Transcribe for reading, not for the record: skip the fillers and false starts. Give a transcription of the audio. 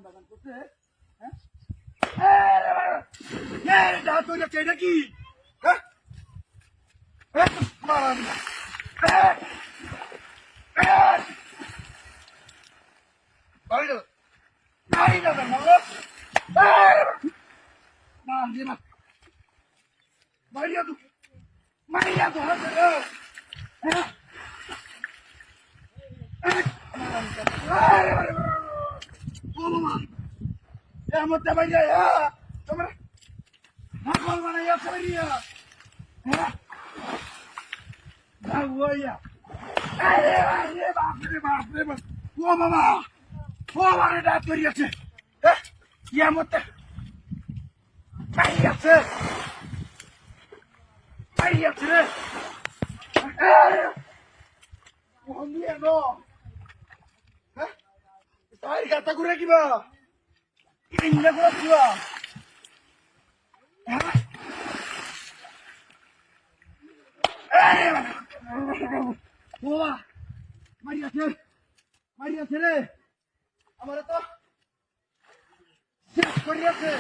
বাগান করছে দাঁত হয়ে যাচ্ছে এটা কি Maria tu, Maria tu, ya mau coba ya, coba, nakal mana ya Maria, bawa ya, bapak, wah mama, wah mana dah tu dia tu, ya mau coba, Maria tu, Maria tu, wah dia no. Ay, kata gue lagi ba? Ini nggak kuat gua. Wah, Maria ছেলে, আমার তো শেষ করিয়াছে।